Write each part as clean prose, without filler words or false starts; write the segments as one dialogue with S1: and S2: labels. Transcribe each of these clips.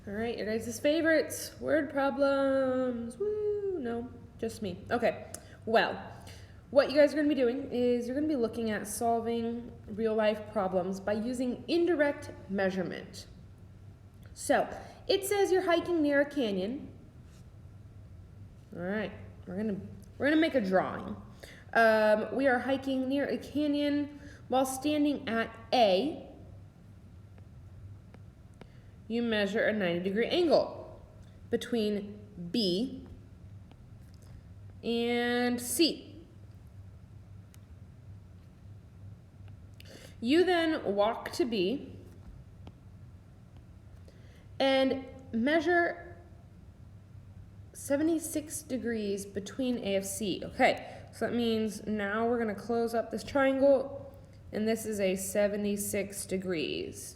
S1: All right, your guys' favorites, word problems. Woo, no, just me. Okay, well, what you guys are going to be doing is you're going to be looking at solving real life problems by using indirect measurement. So, it says you're hiking near a canyon. All right, we're gonna make a drawing. We are hiking near a canyon while standing at A. You measure a 90-degree angle between B and C. You then walk to B and measure 76 degrees between A and C. Okay, so that means now we're going to close up this triangle, and this is a 76 degrees.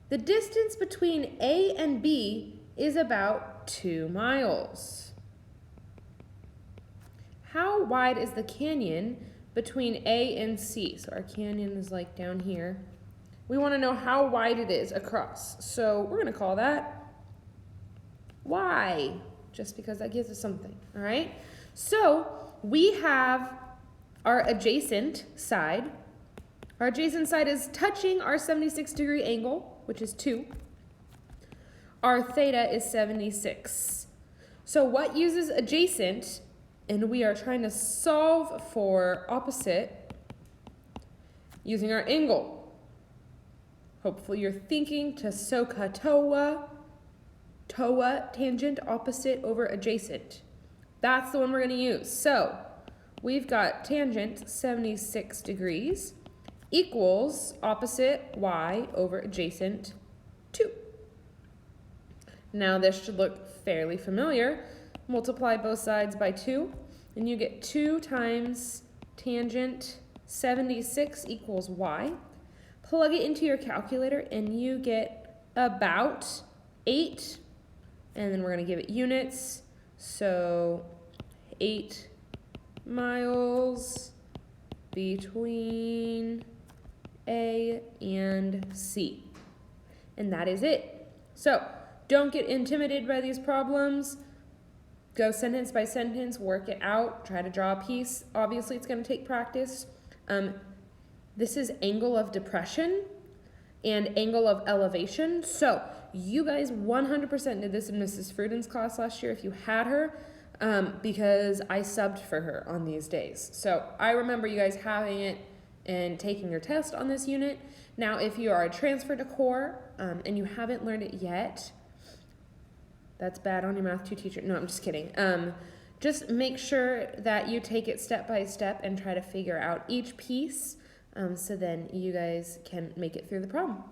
S1: The distance between A and B is about 2 miles. How wide is the canyon between A and C? So our canyon is like down here. We want to know how wide it is across. So we're going to call that Y, just because that gives us something, all right? So we have our adjacent side. Our adjacent side is touching our 76-degree angle, which is 2. Our theta is 76. So what uses adjacent, and we are trying to solve for opposite using our angle. Hopefully you're thinking to SOHCAHTOA, TOA, tangent, opposite over adjacent. That's the one we're going to use. So we've got tangent 76 degrees equals opposite y over adjacent 2. Now this should look fairly familiar. Multiply both sides by 2, and you get 2 times tangent 76 equals y. Plug it into your calculator, and you get about 8, and then we're going to give it units. So 8 miles between A and C. And that is it. So don't get intimidated by these problems. Go sentence by sentence, work it out, try to draw a piece. Obviously, it's going to take practice. This is angle of depression and angle of elevation. So you guys 100% did this in Mrs. Fruden's class last year if you had her, because I subbed for her on these days. So I remember you guys having it and taking your test on this unit. Now, if you are transferred to core and you haven't learned it yet, that's bad on your math 2 teacher. No, I'm just kidding. Just make sure that you take it step by step and try to figure out each piece, so then you guys can make it through the problem.